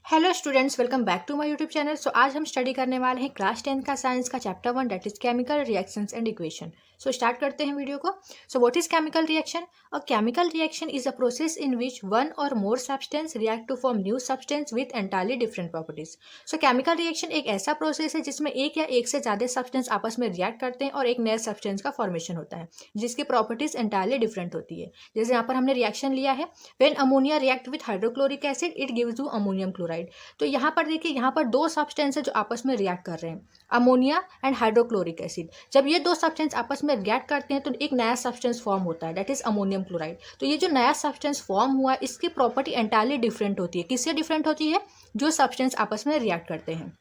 Hello students, welcome back to my YouTube channel. So आज हम study करने वाले हैं क्लास 10 का साइंस का chapter 1 that is chemical reactions and equation. So start करते हैं वीडियो को। So what is chemical reaction? A chemical reaction is a process in which one or more substance react to form new substance with entirely different properties. So chemical reaction एक ऐसा process है जिसमें एक या एक से ज़्यादा सब्सटेंस आपस में रिएक्ट करते हैं और एक नए सब्सटेंस का फॉर्मेशन होता है जिसकी प्रॉपर्टीज एंटायरली डिफरेंट होती है। जैसे यहाँ पर हमने रिएक्शन लिया है, when ammonia react with hydrochloric acid it gives you ammonium chloride. तो यहाँ पर देखिए, यहाँ पर दो सब्सटेंस है जो आपस में रिएक्ट कर रहे हैं, अमोनिया एंड हाइड्रोक्लोरिक एसिड। जब ये दो सब्सटेंस आपस में रिएक्ट करते हैं तो एक नया सब्सटेंस फॉर्म होता है दैट इज अमोनियम क्लोराइड। तो ये जो नया सब्सटेंस फॉर्म हुआ है इसकी प्रॉपर्टी एंटायरली डिफरेंट होती है। किससे डिफरेंट होती है? जो सब्सटेंस आपस में रिएक्ट करते हैं।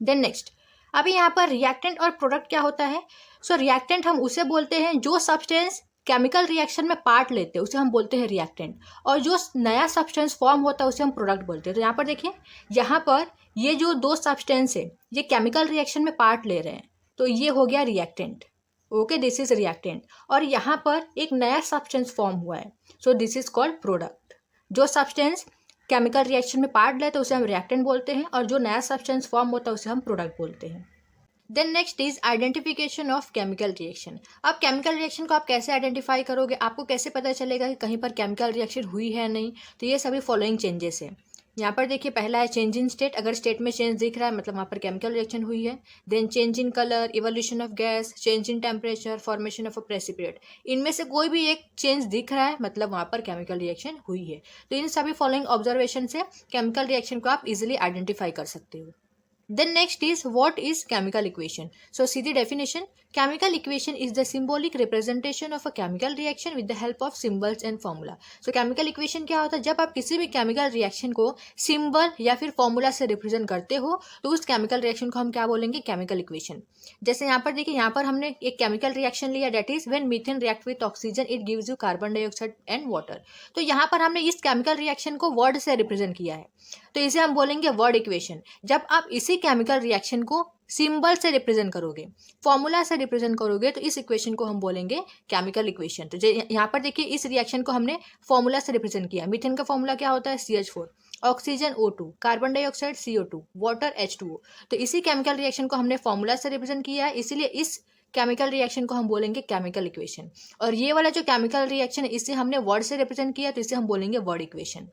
देन नेक्स्ट, अभी यहाँ पर रिएक्टेंट और प्रोडक्ट क्या होता है? सो रिएक्टेंट हम उसे बोलते हैं जो सब्सटेंस केमिकल रिएक्शन में पार्ट लेते हैं, उसे हम बोलते हैं रिएक्टेंट। और जो नया सब्सटेंस फॉर्म होता है उसे हम प्रोडक्ट बोलते हैं। तो यहाँ पर देखिए, यहाँ पर ये जो दो सब्सटेंस है ये केमिकल रिएक्शन में पार्ट ले रहे हैं, तो ये हो गया reactant. Okay, this is reactant. और यहाँ पर एक नया सब्सटेंस फॉर्म हुआ है, सो दिस इज कॉल्ड प्रोडक्ट। जो सब्सटेंस केमिकल रिएक्शन में पार्ट लेते हैं उसे हम रिएक्टेंट बोलते हैं, और जो नया सब्सटेंस फॉर्म होता है उसे हम प्रोडक्ट बोलते हैं। Then next is identification of chemical reaction. अब केमिकल रिएक्शन को आप कैसे आइडेंटिफाई करोगे? आपको कैसे पता चलेगा कि कहीं पर केमिकल रिएक्शन हुई है नहीं? तो ये सभी फॉलोइंग चेंजेस है। यहाँ पर देखिए, पहला है चेंज इन स्टेट। अगर स्टेट में चेंज दिख रहा है मतलब वहाँ पर केमिकल रिएक्शन हुई है। Then change in colour, evolution of gas, change in temperature, formation of a precipitate. इनमें से कोई भी एक चेंज दिख रहा है मतलब वहाँ पर केमिकल रिएक्शन हुई है। तो इन सभी फॉलोइंग ऑब्जर्वेशन से केमिकल रिएक्शन को आप इजिली आइडेंटिफाई कर सकते हो। Then next is what is chemical equation. So see the definition. Chemical equation is the symbolic representation of a chemical reaction with the help of symbols and formula. So chemical equation क्या होता है? जब आप किसी भी chemical reaction को symbol या फिर formula से represent करते हो तो उस chemical reaction को हम क्या बोलेंगे? chemical equation. जैसे यहाँ पर देखिए, यहाँ पर हमने एक chemical reaction लिया that is when methane react with oxygen it gives you carbon dioxide and water. तो यहाँ पर हमने इस chemical reaction को word से represent किया है, तो इसे हम बोलेंगे वर्ड इक्वेशन। जब आप इसी केमिकल रिएक्शन को सिंबल से रिप्रेजेंट करोगे, फॉर्मूला से रिप्रेजेंट करोगे, तो इस इक्वेशन को हम बोलेंगे केमिकल इक्वेशन। तो यहाँ पर देखिए, इस रिएक्शन को हमने फॉर्मूला से रिप्रेजेंट किया। मीथेन का फॉर्मूला क्या होता है? CH4, oxygen O2, carbon dioxide CO2, water H2O। तो इसी केमिकल रिएक्शन को हमने फॉर्मूला से रिप्रेजेंट किया है, इसीलिए इस केमिकल रिएक्शन को हम बोलेंगे केमिकल इक्वेशन। और ये वाला जो केमिकल रिएक्शन है इसे हमने वर्ड से रिप्रेजेंट किया, तो इसे हम बोलेंगे word equation.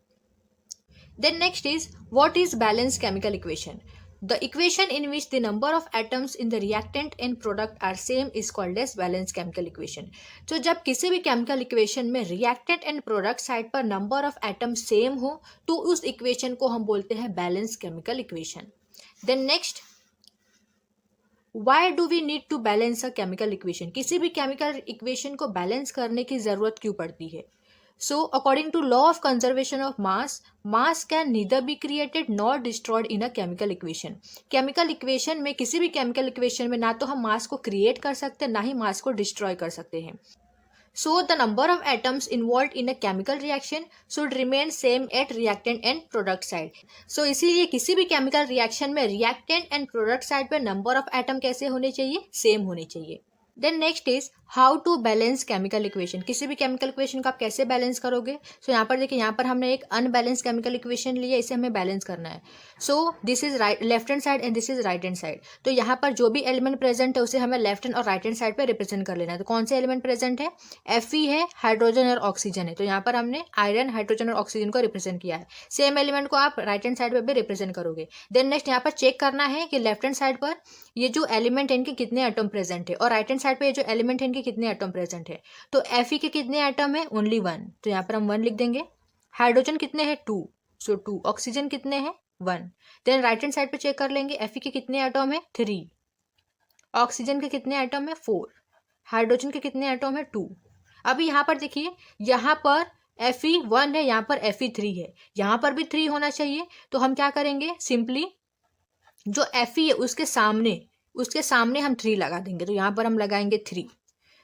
Then next is what is balanced chemical equation? The equation in which the number of atoms in the reactant and product are same is called as balanced chemical equation. तो जब किसी भी chemical equation में reactant and product side पर number of atoms same हो तो उस equation को हम बोलते हैं balanced chemical equation. Then next, why do we need to balance a chemical equation? किसी भी chemical equation को balance करने की ज़रूरत क्यों पड़ती है? So, according to law of conservation of mass can neither be created nor destroyed in a chemical equation. Chemical equation में, किसी भी chemical equation में ना तो हम mass को create कर सकते हैं ना ही mass को destroy कर सकते हैं. So, the number of atoms involved in a chemical reaction should remain same at reactant and product side. So, इसीलिए किसी भी chemical reaction में reactant and product side पर number of atom कैसे होने चाहिए? Same होने चाहिए. Then next is how to balance chemical equation. किसी भी केमिकल इक्वेशन को आप कैसे बैलेंस करोगे? सो यहाँ पर देखिए, यहाँ पर हमने एक अनबैलेंस केमिकल इक्वेशन लिया, इसे हमें बैलेंस करना है। सो this is right left hand side and this is right hand side. तो यहाँ पर जो भी एलिमेंट प्रेजेंट है उसे हमें लेफ्ट हैंड और राइट हैंड साइड पर रिप्रेजेंट कर लेना है। तो कौन से एलिमेंट प्रेजेंट है? Fe है, हाइड्रोजन और ऑक्सीजन है। तो यहाँ पर हमने आयरन, हाइड्रोजन और ऑक्सीजन को रिप्रेजेंट किया है। सेम एलिमेंट को आप राइट हैंड साइड पर भी रिप्रेजेंट करोगे। देन नेक्स्ट, यहाँ पर चेक करना है कि लेफ्ट हैंड साइड पर ये जो एलिमेंट है इनके कितने एटम प्रेजेंट है, और राइट हैंड साइड पर ये जो एलिमेंट है इनके कितने एटम प्रेजेंट है। तो Fe के कितने एटम है? ओनली 1, तो यहाँ पर हम 1 लिख देंगे। हाइड्रोजन कितने हैं? 2, सो 2। ऑक्सीजन कितने हैं? 1। देन राइट हैंड साइड पे चेक कर लेंगे, Fe के कितने एटम है? 3। ऑक्सीजन के कितने एटम है? 4। हाइड्रोजन के कितने एटम है? 2। अभी यहाँ पर देखिए, यहाँ पर Fe1 है, यहाँ पर Fe3 है, यहाँ पर भी 3 होना चाहिए। तो हम क्या करेंगे? सिंपली जो Fe है उसके सामने हम 3 लगा देंगे। तो यहाँ पर हम लगाएंगे 3।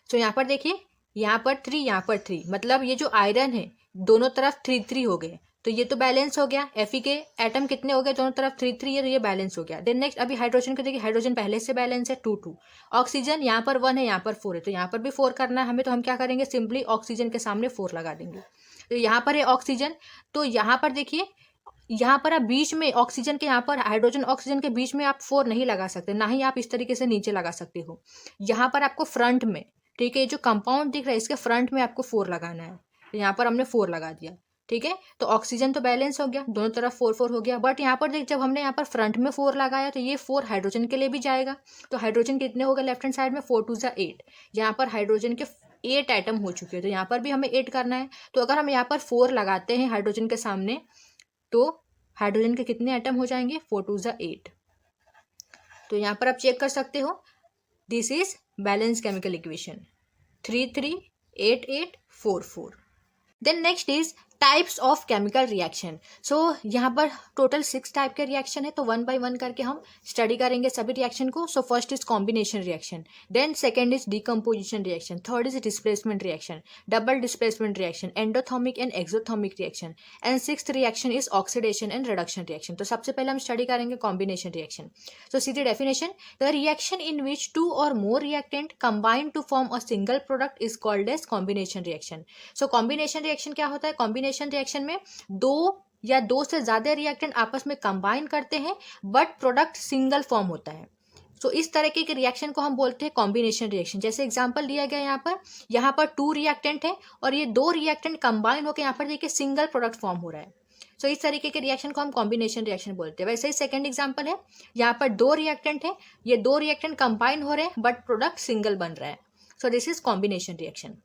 तो यहाँ पर देखिए, यहाँ पर 3, यहाँ पर 3, मतलब ये जो आयरन है दोनों तरफ 3 3 हो गए, तो ये तो बैलेंस हो गया। Fe के एटम कितने हो गए? दोनों तरफ 3 3 है, तो ये बैलेंस हो गया। देन नेक्स्ट, अभी हाइड्रोजन को देखिए, हाइड्रोजन पहले से बैलेंस है 2 2। ऑक्सीजन यहाँ पर 1 है, यहाँ पर 4 है, तो यहाँ पर भी 4 करना है हमें। तो हम क्या करेंगे? सिंपली ऑक्सीजन के सामने 4 लगा देंगे। तो यहाँ पर है ऑक्सीजन, तो यहाँ पर देखिए यहाँ पर आप बीच में ऑक्सीजन के, यहाँ पर हाइड्रोजन ऑक्सीजन के बीच में आप 4 नहीं लगा सकते, ना ही आप इस तरीके से नीचे लगा सकते हो। यहाँ पर आपको फ्रंट में, ठीक है, जो कंपाउंड दिख रहा है इसके फ्रंट में आपको 4 लगाना है। यहाँ पर हमने 4 लगा दिया, ठीक है। तो ऑक्सीजन तो बैलेंस हो गया, दोनों तरफ 4 हो गया। बट यहाँ पर देख, जब हमने यहाँ पर फ्रंट में 4 लगाया तो ये 4 हाइड्रोजन के लिए भी जाएगा। तो हाइड्रोजन कितने हो गए लेफ्ट हैंड साइड में, 4 2 8। यहाँ पर हाइड्रोजन के 8 एटम हो चुके हैं, तो यहाँ पर भी हमें 8 करना है। तो अगर हम यहाँ पर 4 लगाते हैं हाइड्रोजन के सामने, तो हाइड्रोजन के कितने एटम हो जाएंगे, 4 2 8। तो यहाँ पर आप चेक कर सकते हो, this is balance chemical equation, 3 3 8 8 4 4। Then next is types of chemical reaction. So यहाँ पर टोटल 6 टाइप के रिएक्शन है, तो 1 बाय 1 करके हम स्टडी करेंगे सभी रिएक्शन को। So first is combination reaction, then second is decomposition reaction, third is displacement reaction, double displacement reaction, endothermic and exothermic reaction, and sixth reaction is oxidation and reduction reaction. तो सबसे पहले हम study करेंगे combination reaction. So see the definition, the reaction in which 2 or more reactant combine to form a single product is called as combination reaction। So combination reaction क्या होता है, combination reaction में 2 या 2 से ज्यादा रिएक्टेंट आपस में कंबाइन करते हैं बट प्रोडक्ट सिंगल फॉर्म होता है। सो इस तरीके के रिएक्शन को हम बोलते हैं कॉम्बिनेशन रिएक्शन। जैसे एग्जांपल दिया गया यहाँ पर 2 रिएक्टेंट है और ये 2 रिएक्टेंट कंबाइन होकर यहाँ पर देखिए सिंगल प्रोडक्ट फॉर्म हो रहा है। सो इस तरीके के रिएक्शन को हम कॉम्बिनेशन रिएक्शन बोलते हैं। वैसे ही सेकंड एग्जांपल है, यहाँ पर 2 रिएक्टेंट है, ये 2 रिएक्टेंट कंबाइन हो रहे हैं बट प्रोडक्ट सिंगल बन रहा है। सो this is combination reaction.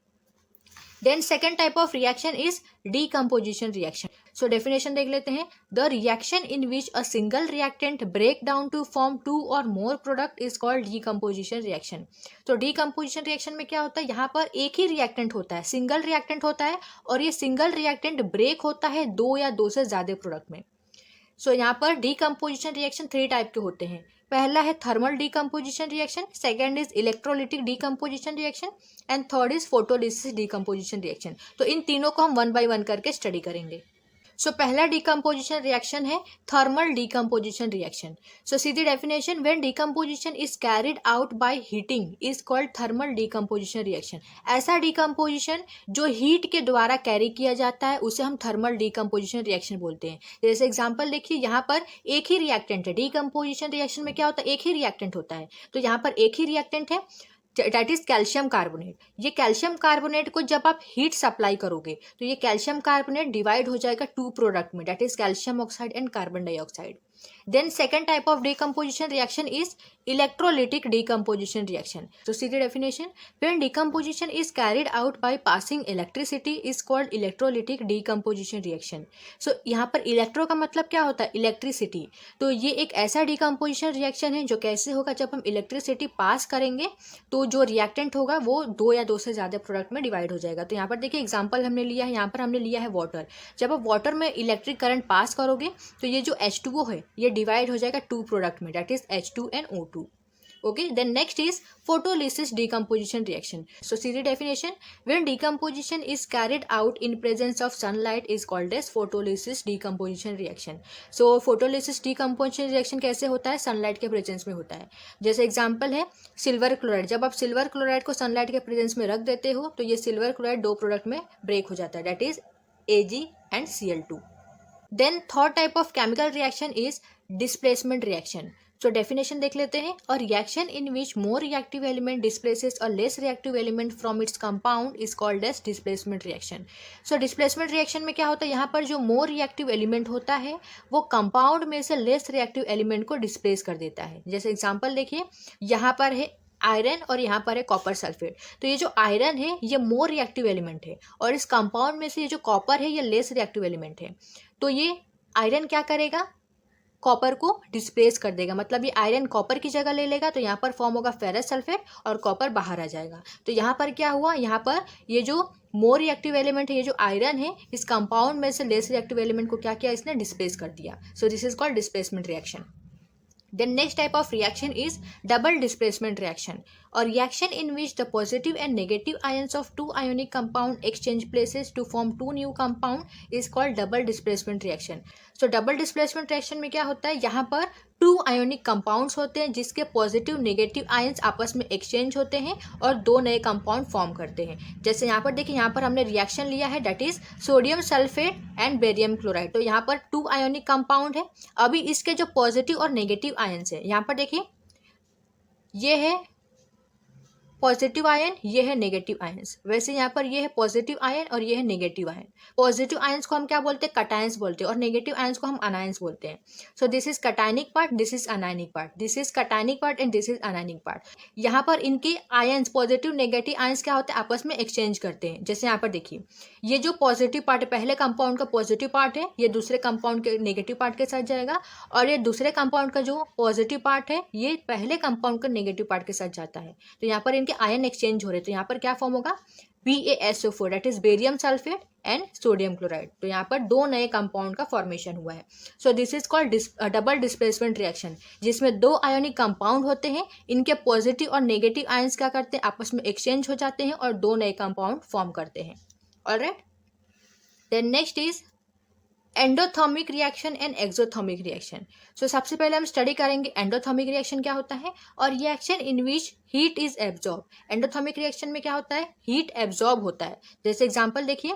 Then second type of reaction is decomposition reaction। So definition देख लेते हैं, the reaction in which a single reactant break down to form 2 or more product is called decomposition reaction। तो decomposition reaction में क्या होता है, यहाँ पर एक ही reactant होता है, सिंगल reactant होता है और ये सिंगल reactant break होता है 2 या 2 से ज़्यादा प्रोडक्ट में। सो यहाँ पर डीकम्पोजिशन रिएक्शन 3 टाइप के होते हैं। पहला है thermal decomposition reaction, second is electrolytic decomposition reaction, and third is photolysis decomposition reaction. तो इन तीनों को हम 1 बाय 1 करके स्टडी करेंगे। सो पहला डीकम्पोजिशन रिएक्शन है thermal decomposition reaction. So Sidhi definition, when decomposition is carried out by heating is called thermal decomposition reaction. ऐसा decomposition जो हीट के द्वारा कैरी किया जाता है उसे हम थर्मल डीकम्पोजिशन रिएक्शन बोलते हैं। जैसे एग्जांपल देखिए, यहाँ पर एक ही रिएक्टेंट है। डीकम्पोजिशन रिएक्शन में क्या होता है, एक ही रिएक्टेंट होता है। तो यहाँ पर एक ही रिएक्टेंट है, डैट इज कैल्शियम कार्बोनेट। ये कैल्शियम कार्बोनेट को जब आप हीट सप्लाई करोगे तो ये कैल्शियम कार्बोनेट डिवाइड हो जाएगा 2 प्रोडक्ट में, that is calcium oxide and carbon dioxide. Then second type of decomposition reaction is electrolytic decomposition reaction. तो सीधी definition, when decomposition is carried out by passing electricity is called electrolytic decomposition reaction. So यहाँ पर electro का मतलब क्या होता है, electricity. तो ये एक ऐसा डीकम्पोजिशन रिएक्शन है जो कैसे होगा, जब हम इलेक्ट्रिसिटी पास करेंगे तो जो रिएक्टेंट होगा वो 2 या 2 से ज़्यादा प्रोडक्ट में डिवाइड हो जाएगा। तो यहाँ पर देखिए एग्जाम्पल हमने लिया है, यहाँ पर हमने लिया है वाटर। जब आप वाटर में इलेक्ट्रिक करंट पास करोगे तो ये जो H2O है ये डिवाइड हो जाएगा 2 प्रोडक्ट में, that is H2 and O2। Okay, then next is photolysis decomposition reaction। So see the definition, when decomposition is carried out in presence of sunlight is called as photolysis decomposition reaction। So photolysis decomposition reaction कैसे होता है, sunlight के presence में होता है। जैसे example है silver chloride, जब आप सिल्वर क्लोराइड को सनलाइट के प्रेजेंस में रख देते हो तो ये सिल्वर क्लोराइड 2 प्रोडक्ट में ब्रेक हो जाता है, that is Ag and Cl2। Then third type of chemical reaction is displacement reaction. So definition देख लेते हैं, और reaction in which more reactive element displaces a less reactive element from its compound is called as displacement reaction. So displacement reaction में क्या होता है, यहाँ पर जो मोर रिएक्टिव एलिमेंट होता है वो कंपाउंड में से लेस रिएक्टिव एलिमेंट को डिस्प्लेस कर देता है। जैसे एग्जाम्पल देखिए, यहाँ पर है आयरन और यहाँ पर है कॉपर सल्फेट। तो ये जो आयरन है ये मोर रिएक्टिव एलिमेंट है और इस कंपाउंड में से ये जो कॉपर है ये लेस रिएक्टिव एलिमेंट है। तो ये आयरन क्या करेगा, कॉपर को डिस्प्लेस कर देगा, मतलब ये आयरन कॉपर की जगह ले लेगा। तो यहाँ पर फॉर्म होगा फेरस सल्फेट और कॉपर बाहर आ जाएगा। तो यहाँ पर क्या हुआ, यहाँ पर ये जो मोर रिएक्टिव एलिमेंट है, ये जो आयरन है, इस कंपाउंड में से लेस रिएक्टिव एलिमेंट को क्या किया, इसने डिस्प्लेस कर दिया। सो this is called displacement reaction. Then next type of reaction is double displacement reaction, a reaction in which the positive and negative ions of two ionic compound exchange places to form two new compound is called double displacement reaction. So double displacement reaction में क्या होता है, यहाँ पर to ionic compounds होते हैं जिसके positive negative ions आपस में एक्सचेंज होते हैं और दो नए कंपाउंड फॉर्म करते हैं. जैसे यहाँ पर देखिए, यहाँ पर हमने रिएक्शन लिया है, that is sodium sulphate and barium chloride. तो यहाँ पर टू आयोनिक कंपाउंड है. अभी इसके जो पॉजिटिव और नेगेटिव आयंस है, यहाँ पर देखिए ये है पॉजिटिव आयन, ये है नेगेटिव आयंस. वैसे यहाँ पर ये है पॉजिटिव आयन और ये है नेगेटिव आयन. पॉजिटिव आयंस को हम क्या बोलते हैं, कटायंस बोलते हैं, और नेगेटिव आयंस को हम अनायंस बोलते हैं. सो this is cationic part, this is anionic part, this is cationic part and this is anionic part. यहाँ पर इनके आयंस, पॉजिटिव नेगेटिव आयंस क्या होते हैं, आपस में एक्सचेंज करते हैं. जैसे यहाँ पर देखिए, ये जो पॉजिटिव पार्ट है, पहले कंपाउंड का पॉजिटिव पार्ट है, ये दूसरे कंपाउंड के नेगेटिव पार्ट के साथ जाएगा, और ये दूसरे कंपाउंड का जो पॉजिटिव पार्ट है ये पहले कंपाउंड का नेगेटिव पार्ट के साथ जाता है. तो यहाँ पर इनके आयन एक्सचेंज हो रहे. तो यहाँ पर क्या फॉर्म होगा, BaSO4, that is barium sulphate and sodium chloride. तो यहाँ पर दो नए कंपाउंड का फॉर्मेशन हुआ है. सो this is called double displacement reaction, जिसमें दो आयोनिक कंपाउंड होते हैं, इनके पॉजिटिव और नेगेटिव आयंस क्या करते हैं, आपस में एक्सचेंज हो जाते हैं और दो नए कंपाउंड फॉर्म करते हैं. Alright, then next is endothermic reaction and exothermic reaction. So सबसे पहले हम स्टडी करेंगे एंडोथर्मिक रिएक्शन क्या होता है, और reaction in which heat is absorb. Endothermic reaction में क्या होता है, हीट एब्जॉर्ब होता है. जैसे एग्जांपल देखिए,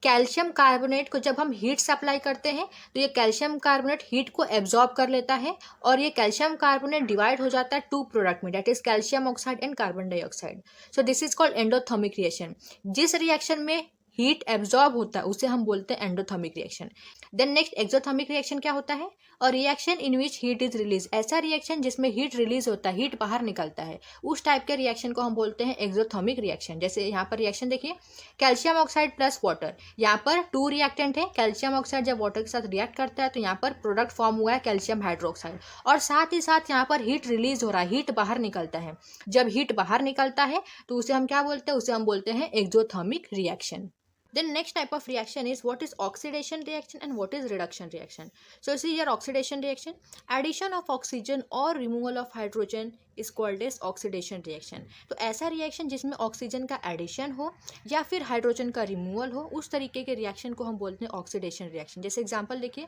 कैल्शियम कार्बोनेट को जब हम हीट सप्लाई करते हैं तो ये कैल्शियम कार्बोनेट हीट को एब्जॉर्ब कर लेता है, और ये कैल्शियम कार्बोनेट डिवाइड हो जाता है टू प्रोडक्ट में, that is calcium oxide and carbon dioxide. So this is called endothermic reaction. जिस रिएक्शन में हीट एब्जॉर्ब होता है उसे हम बोलते हैं endothermic reaction. Then next exothermic reaction क्या होता है, और reaction in which heat is release. ऐसा रिएक्शन जिसमें हीट रिलीज होता है, हीट बाहर निकलता है, उस टाइप के रिएक्शन को हम बोलते हैं एक्सोथर्मिक रिएक्शन. जैसे यहाँ पर रिएक्शन देखिए, कैल्शियम ऑक्साइड प्लस वाटर. यहाँ पर टू रिएक्टेंट है, कैल्शियम ऑक्साइड जब वाटर के साथ रिएक्ट करता है तो यहाँ पर प्रोडक्ट फॉर्म हुआ है कैल्शियम हाइड्रोक्साइड, और साथ ही साथ यहाँ पर हीट रिलीज हो रहा है, हीट बाहर निकलता है. जब हीट बाहर निकलता है तो उसे हम क्या बोलते हैं, उसे हम बोलते हैं exothermic reaction. Then next type of reaction is what is oxidation reaction and what is reduction reaction. So see here, oxidation reaction, addition of oxygen or removal of hydrogen is called as oxidation reaction. तो ऐसा reaction जिसमें oxygen का addition हो या फिर hydrogen का removal हो, उस तरीके के रिएक्शन को हम बोलते हैं ऑक्सीडेशन रिएक्शन. जैसे एग्जांपल देखिए,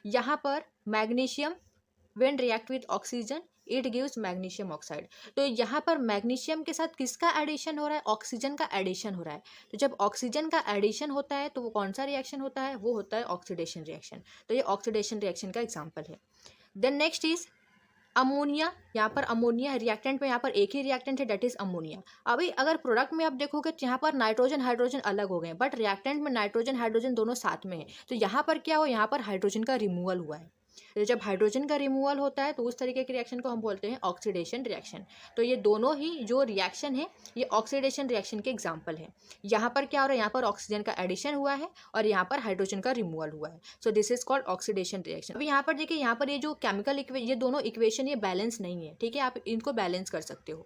यहाँ पर magnesium when react with oxygen it gives magnesium oxide. तो यहाँ पर मैग्नीशियम के साथ किसका एडिशन हो रहा है, ऑक्सीजन का एडिशन हो रहा है. तो जब ऑक्सीजन का एडिशन होता है तो वो कौन सा रिएक्शन होता है, वो होता है ऑक्सीडेशन रिएक्शन. तो ये ऑक्सीडेशन रिएक्शन का एग्जांपल है. Then next is ammonia. यहाँ पर अमोनिया रिएक्टेंट में, यहाँ पर एक ही रिएक्टेंट है, डेट इज अमोनिया. अभी अगर प्रोडक्ट में आप देखोगे तो यहाँ पर नाइट्रोजन हाइड्रोजन अलग हो गए, बट रिएक्टेंट में नाइट्रोजन हाइड्रोजन दोनों साथ में है. तो यहाँ पर क्या हो, यहाँ पर हाइड्रोजन का रिमूवल हुआ है. तो जब हाइड्रोजन का रिमूवल होता है तो उस तरीके के रिएक्शन को हम बोलते हैं ऑक्सीडेशन रिएक्शन. तो ये दोनों ही जो रिएक्शन है ये ऑक्सीडेशन रिएक्शन के एग्जांपल है. यहाँ पर क्या हो रहा है, यहाँ पर ऑक्सीजन का एडिशन हुआ है और यहाँ पर हाइड्रोजन का रिमूवल हुआ है. सो this is called oxidation reaction. अभी यहाँ पर देखिए, यहाँ पर ये जो केमिकल ये दोनों इक्वेशन ये बैलेंस नहीं है, ठीक है, आप इनको बैलेंस कर सकते हो.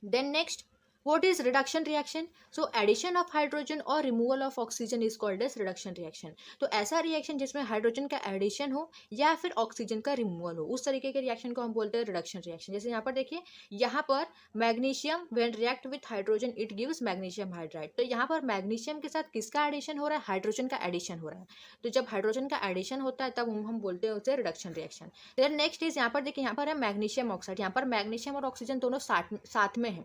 Then next, what is reduction reaction? So addition of hydrogen or removal of oxygen is called as reduction reaction. तो ऐसा रिएक्शन जिसमें हाइड्रोजन का एडिशन हो या फिर ऑक्सीजन का रिमूवल हो, उस तरीके के रिएक्शन को हम बोलते हैं रिडक्शन रिएक्शन. जैसे यहाँ पर देखिए, यहाँ पर magnesium when react with hydrogen it gives magnesium hydride. तो यहाँ पर मैग्नीशियम के साथ किसका एडिशन हो रहा है, हाइड्रोजन का एडिशन हो रहा है. तो जब हाइड्रोजन का एडिशन होता है तब हम बोलते हैं उसे reduction reaction. Then next is, यहाँ पर देखिए, यहाँ पर है मैग्नीशियम ऑक्साइड. यहाँ पर मैग्नीशियम और ऑक्सीजन दोनों साथ में है,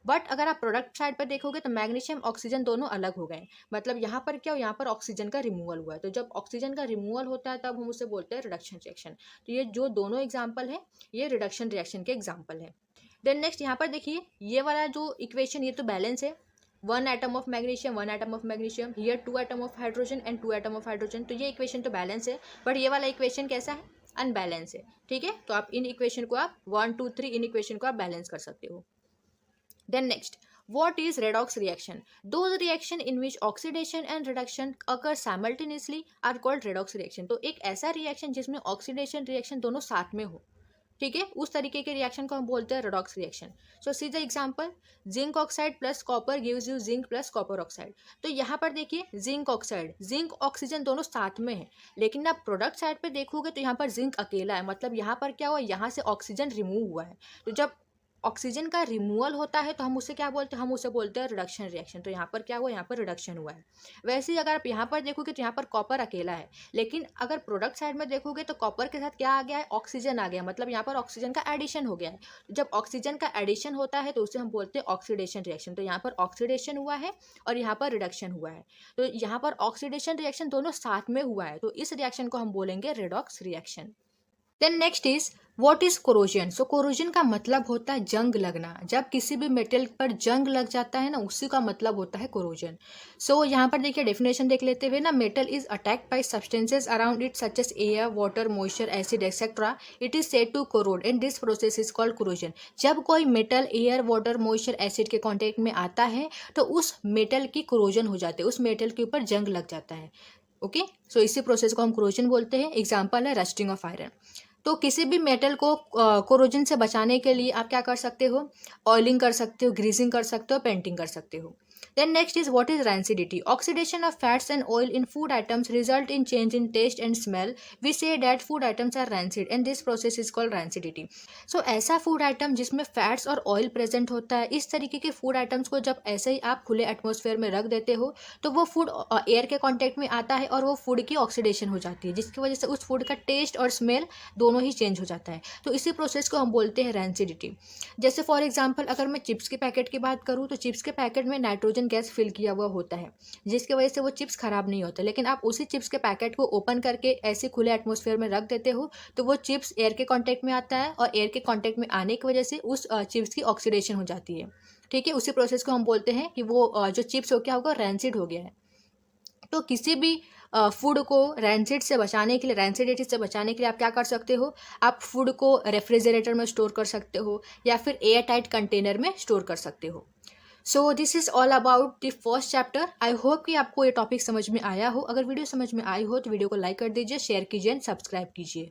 बट अगर आप प्रोडक्ट साइड पर देखोगे तो मैग्नीशियम ऑक्सीजन दोनों अलग हो गए. मतलब यहाँ पर क्या हो, यहाँ पर ऑक्सीजन का रिमूवल हुआ है. तो जब ऑक्सीजन का रिमूवल होता है तब हम उसे बोलते हैं रिडक्शन रिएक्शन. तो ये जो दोनों एग्जाम्पल है ये रिडक्शन रिएक्शन के एग्जाम्पल है. देन नेक्स्ट यहाँ पर देखिए, ये वाला जो इक्वेशन ये तो बैलेंस है, 1 atom of magnesium 1 atom of magnesium, here 2 atom of hydrogen and 2 atom of hydrogen. तो ये इक्वेशन तो बैलेंस है, बट ये वाला इक्वेशन कैसा है, अनबैलेंस है. ठीक है, तो आप इन इक्वेशन को आप 1 2 3 इन इक्वेशन को आप बैलेंस कर सकते हो. Then next, what is redox reaction? Those reaction in which oxidation and reduction occur simultaneously are called redox reaction. तो एक ऐसा रिएक्शन जिसमें ऑक्सीडेशन रिएक्शन दोनों साथ में हो, ठीक है, उस तरीके के रिएक्शन को हम बोलते हैं redox reaction. So see the example, zinc oxide plus copper gives you zinc plus copper oxide. तो यहाँ पर देखिए जिंक ऑक्साइड, जिंक ऑक्सीजन दोनों साथ में है, लेकिन आप प्रोडक्ट साइड पे देखोगे तो यहाँ पर जिंक अकेला है, मतलब यहाँ पर क्या हुआ, यहाँ से ऑक्सीजन रिमूव हुआ है। तो जब ऑक्सीजन का रिमूवल होता है तो हम उसे क्या बोलते हैं, हम उसे बोलते हैं रिडक्शन रिएक्शन। तो यहाँ पर क्या हुआ, यहाँ पर रिडक्शन हुआ है। वैसे ही अगर आप यहाँ पर देखोगे तो यहाँ पर कॉपर अकेला है, लेकिन अगर प्रोडक्ट साइड में देखोगे तो कॉपर के साथ क्या आ गया है, ऑक्सीजन आ गया, मतलब यहाँ पर ऑक्सीजन का एडिशन हो गया है। जब ऑक्सीजन का एडिशन होता है तो उसे हम बोलते हैं ऑक्सीडेशन रिएक्शन। तो यहाँ पर ऑक्सीडेशन हुआ है और यहाँ पर रिडक्शन हुआ है। तो यहाँ पर ऑक्सीडेशन रिएक्शन दोनों साथ में हुआ है, तो इस रिएक्शन को हम बोलेंगे redox reaction. Then next is what is corrosion. So corrosion का मतलब होता है जंग लगना। जब किसी भी मेटल पर जंग लग जाता है ना, उसी का मतलब होता है कोरोजन। सो यहाँ पर देखिए डेफिनेशन देख लेते हुए ना, metal is attacked by substances around it such as air, water, moisture, acid etcetera, it is said to corrode and this process is called corrosion. जब कोई metal air, water, moisture, acid के contact में आता है तो उस metal की corrosion हो जाती है, उस मेटल के ऊपर जंग लग जाता है। ओके, सो इसी प्रोसेस को हम कोरोजन बोलते हैं। एग्जाम्पल है रस्टिंग ऑफ आयरन। तो किसी भी मेटल को कोरोजन से बचाने के लिए आप क्या कर सकते हो, ऑयलिंग कर सकते हो, ग्रीसिंग कर सकते हो, पेंटिंग कर सकते हो। Then next is what is rancidity. Oxidation of fats and oil in food items result in change in taste and smell. We say that food items are rancid and this process is called rancidity. So ऐसा food item जिसमें fats और oil present होता है, इस तरीके के food items को जब ऐसे ही आप खुले एटमॉस्फेयर में रख देते हो तो वो फूड एयर के कॉन्टेक्ट में आता है और वो फूड की ऑक्सीडेशन हो जाती है, जिसकी वजह से उस फूड का टेस्ट और स्मेल दोनों ही चेंज हो जाता है। तो इसी प्रोसेस को हम बोलते हैं रैंसिडिटी। जैसे फॉर एग्जांपल अगर मैं चिप्स के पैकेट की बात करूँ तो चिप्स के पैकेट में नाइट्रोजन गैस फिल किया हुआ होता है, जिसकी वजह से वो चिप्स खराब नहीं होते, लेकिन आप उसी चिप्स के पैकेट को ओपन करके ऐसे खुले एटमॉस्फेयर में रख देते हो तो वो चिप्स एयर के कॉन्टेक्ट में आता है और एयर के कॉन्टेक्ट में आने की वजह से उस चिप्स की ऑक्सीडेशन हो जाती है। ठीक है, उसी प्रोसेस को हम बोलते हैं कि वो जो चिप्स हो क्या होगा, रैंसिड हो गया है। तो किसी भी फूड को रैंसिड से बचाने के लिए, रैंसिडिटी से बचाने के लिए आप क्या कर सकते हो, आप फूड को रेफ्रिजरेटर में स्टोर कर सकते हो या फिर एयर टाइट कंटेनर में स्टोर कर सकते हो। So this is all about the first chapter. I hope कि आपको ये टॉपिक समझ में आया हो। अगर वीडियो समझ में आई हो तो वीडियो को लाइक कर दीजिए, शेयर कीजिए एंड सब्सक्राइब कीजिए।